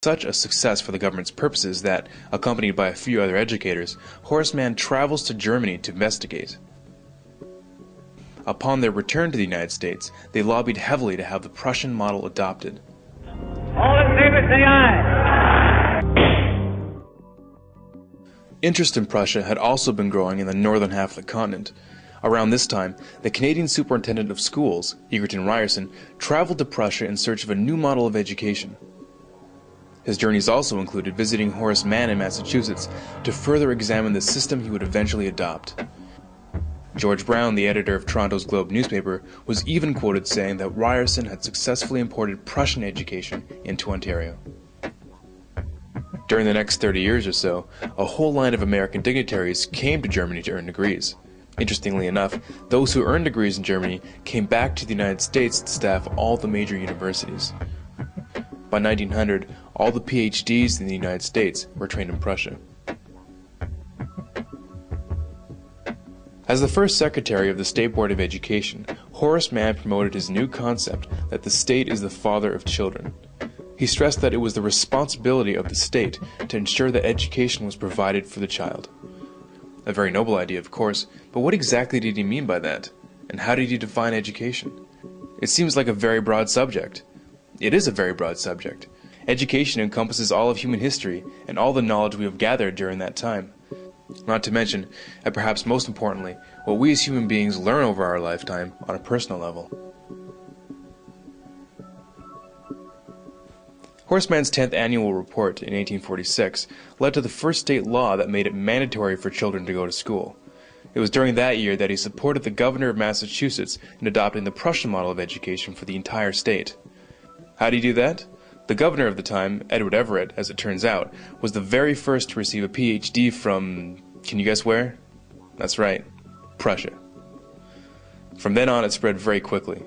Such a success for the government's purposes that, accompanied by a few other educators, Horace Mann travels to Germany to investigate. Upon their return to the United States, they lobbied heavily to have the Prussian model adopted. All in favor, say aye. Interest in Prussia had also been growing in the northern half of the continent. Around this time, the Canadian Superintendent of Schools, Egerton Ryerson, traveled to Prussia in search of a new model of education. His journeys also included visiting Horace Mann in Massachusetts to further examine the system he would eventually adopt. George Brown, the editor of Toronto's Globe newspaper, was even quoted saying that Ryerson had successfully imported Prussian education into Ontario. During the next 30 years or so, a whole line of American dignitaries came to Germany to earn degrees. Interestingly enough, those who earned degrees in Germany came back to the United States to staff all the major universities. By 1900, all the PhDs in the United States were trained in Prussia. As the first secretary of the State Board of Education, Horace Mann promoted his new concept that the state is the father of children. He stressed that it was the responsibility of the state to ensure that education was provided for the child. A very noble idea, of course, but what exactly did he mean by that? And how did he define education? It seems like a very broad subject. It is a very broad subject. Education encompasses all of human history and all the knowledge we have gathered during that time. Not to mention, and perhaps most importantly, what we as human beings learn over our lifetime on a personal level. Horace Mann's 10th annual report in 1846 led to the first state law that made it mandatory for children to go to school. It was during that year that he supported the governor of Massachusetts in adopting the Prussian model of education for the entire state. How did he do that? The governor of the time, Edward Everett, as it turns out, was the very first to receive a PhD from, can you guess where? That's right, Prussia. From then on, it spread very quickly.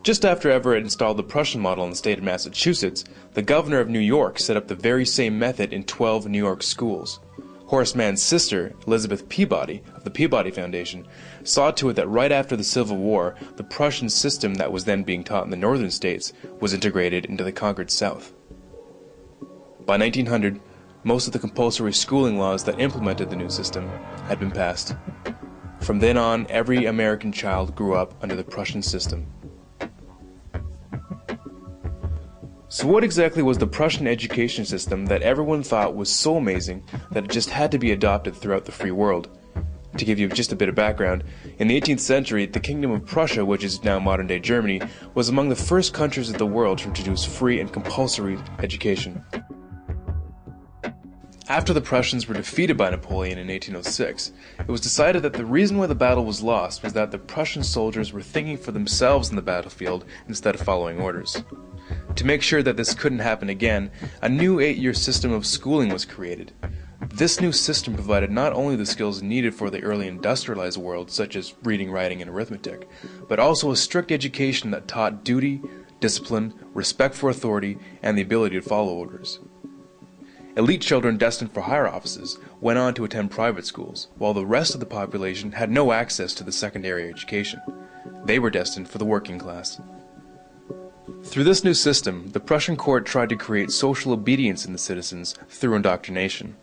Just after Everett installed the Prussian model in the state of Massachusetts, the governor of New York set up the very same method in 12 New York schools. Horace Mann's sister, Elizabeth Peabody, of the Peabody Foundation, saw to it that right after the Civil War, the Prussian system that was then being taught in the northern states was integrated into the conquered South. By 1900, most of the compulsory schooling laws that implemented the new system had been passed. From then on, every American child grew up under the Prussian system. So what exactly was the Prussian education system that everyone thought was so amazing that it just had to be adopted throughout the free world? To give you just a bit of background, in the 18th century, the Kingdom of Prussia, which is now modern-day Germany, was among the first countries of the world to introduce free and compulsory education. After the Prussians were defeated by Napoleon in 1806, it was decided that the reason why the battle was lost was that the Prussian soldiers were thinking for themselves in the battlefield instead of following orders. To make sure that this couldn't happen again, a new 8-year system of schooling was created. This new system provided not only the skills needed for the early industrialized world, such as reading, writing, and arithmetic, but also a strict education that taught duty, discipline, respect for authority, and the ability to follow orders. Elite children destined for higher offices went on to attend private schools, while the rest of the population had no access to the secondary education. They were destined for the working class. Through this new system, the Prussian court tried to create social obedience in the citizens through indoctrination.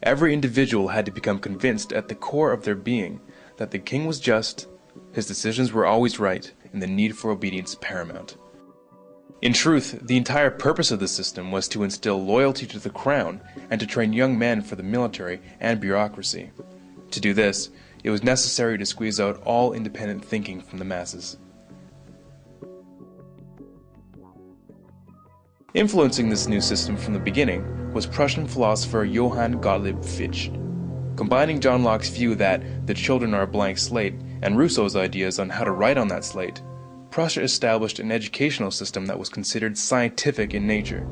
Every individual had to become convinced at the core of their being that the king was just, his decisions were always right, and the need for obedience paramount. In truth, the entire purpose of the system was to instill loyalty to the crown and to train young men for the military and bureaucracy. To do this, it was necessary to squeeze out all independent thinking from the masses. Influencing this new system from the beginning was Prussian philosopher Johann Gottlieb Fichte. Combining John Locke's view that the children are a blank slate and Rousseau's ideas on how to write on that slate, Prussia established an educational system that was considered scientific in nature.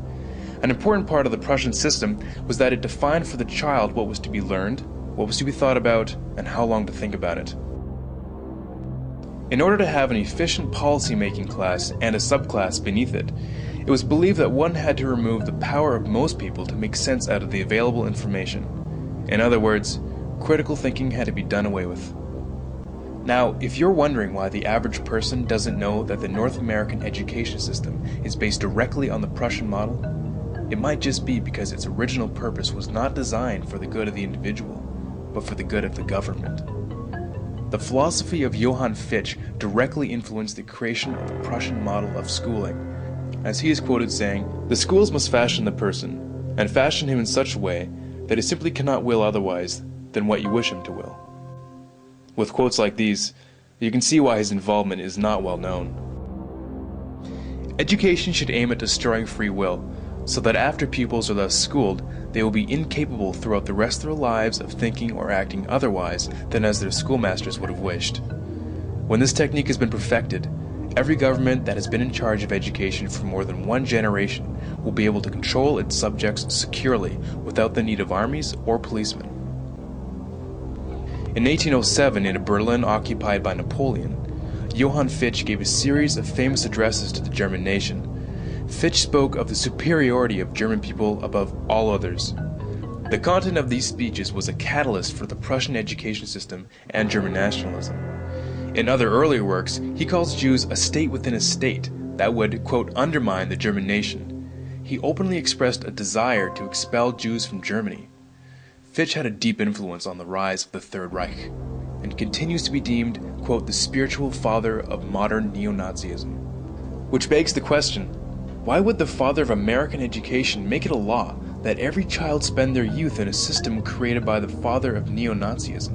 An important part of the Prussian system was that it defined for the child what was to be learned, what was to be thought about, and how long to think about it. In order to have an efficient policy-making class and a subclass beneath it, it was believed that one had to remove the power of most people to make sense out of the available information. In other words, critical thinking had to be done away with. Now, if you're wondering why the average person doesn't know that the North American education system is based directly on the Prussian model, it might just be because its original purpose was not designed for the good of the individual, but for the good of the government. The philosophy of Johann Fichte directly influenced the creation of the Prussian model of schooling, as he is quoted saying, "The schools must fashion the person, and fashion him in such a way that he simply cannot will otherwise than what you wish him to will." With quotes like these, you can see why his involvement is not well known. Education should aim at destroying free will, so that after pupils are thus schooled, they will be incapable throughout the rest of their lives of thinking or acting otherwise than as their schoolmasters would have wished. When this technique has been perfected, every government that has been in charge of education for more than one generation will be able to control its subjects securely without the need of armies or policemen. In 1807, in a Berlin occupied by Napoleon, Johann Fichte gave a series of famous addresses to the German nation. Fichte spoke of the superiority of German people above all others. The content of these speeches was a catalyst for the Prussian education system and German nationalism. In other earlier works, he calls Jews a state within a state that would, quote, undermine the German nation. He openly expressed a desire to expel Jews from Germany. Fichte had a deep influence on the rise of the Third Reich, and continues to be deemed, quote, the spiritual father of modern neo-Nazism. Which begs the question, why would the father of American education make it a law that every child spend their youth in a system created by the father of neo-Nazism?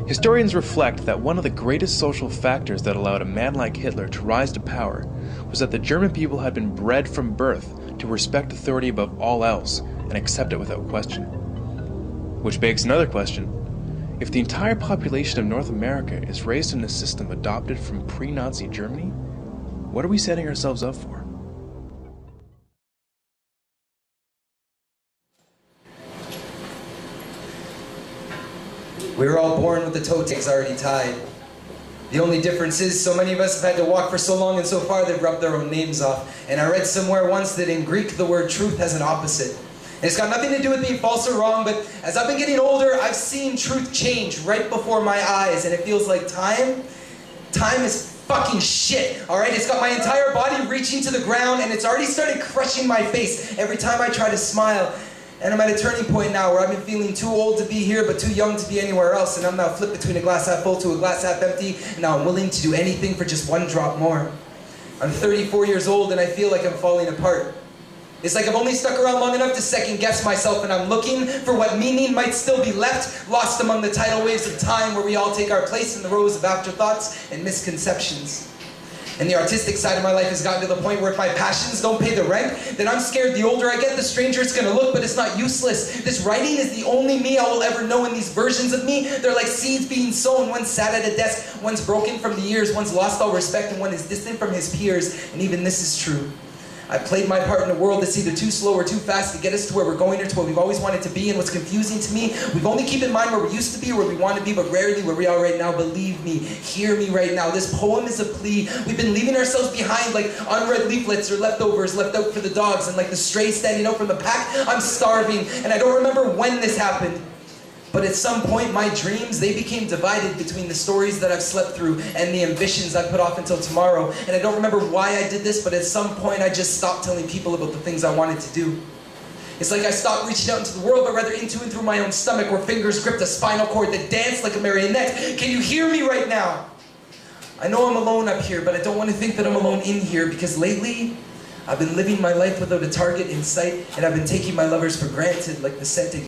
Historians reflect that one of the greatest social factors that allowed a man like Hitler to rise to power was that the German people had been bred from birth to respect authority above all else and accept it without question. Which begs another question. If the entire population of North America is raised in a system adopted from pre-Nazi Germany, what are we setting ourselves up for? We were all born with the toe tags already tied. The only difference is so many of us have had to walk for so long and so far they've rubbed their own names off. And I read somewhere once that in Greek the word truth has an opposite. And it's got nothing to do with being false or wrong, but as I've been getting older, I've seen truth change right before my eyes, and it feels like time is fucking shit, alright? It's got my entire body reaching to the ground, and it's already started crushing my face every time I try to smile. And I'm at a turning point now where I've been feeling too old to be here, but too young to be anywhere else, and I'm now flipped between a glass half full to a glass half empty, and now I'm willing to do anything for just one drop more. I'm 34 years old, and I feel like I'm falling apart. It's like I've only stuck around long enough to second guess myself, and I'm looking for what meaning might still be left, lost among the tidal waves of time where we all take our place in the rows of afterthoughts and misconceptions. And the artistic side of my life has gotten to the point where if my passions don't pay the rent, then I'm scared the older I get, the stranger it's gonna look, but it's not useless. This writing is the only me I will ever know, and these versions of me, they're like seeds being sown. One's sat at a desk, one's broken from the years, one's lost all respect, and one is distant from his peers, and even this is true. I played my part in a world that's either too slow or too fast to get us to where we're going or to what we've always wanted to be. And what's confusing to me, we've only keep in mind where we used to be, where we want to be, but rarely where we are right now. Believe me, hear me right now. This poem is a plea. We've been leaving ourselves behind like unread leaflets or leftovers left out for the dogs. And like the stray standing out from the pack, I'm starving. And I don't remember when this happened. But at some point, my dreams, they became divided between the stories that I've slept through and the ambitions I put off until tomorrow. And I don't remember why I did this, but at some point, I just stopped telling people about the things I wanted to do. It's like I stopped reaching out into the world, but rather into and through my own stomach, where fingers gripped a spinal cord that danced like a marionette. Can you hear me right now? I know I'm alone up here, but I don't want to think that I'm alone in here, because lately, I've been living my life without a target in sight, and I've been taking my lovers for granted, like the scented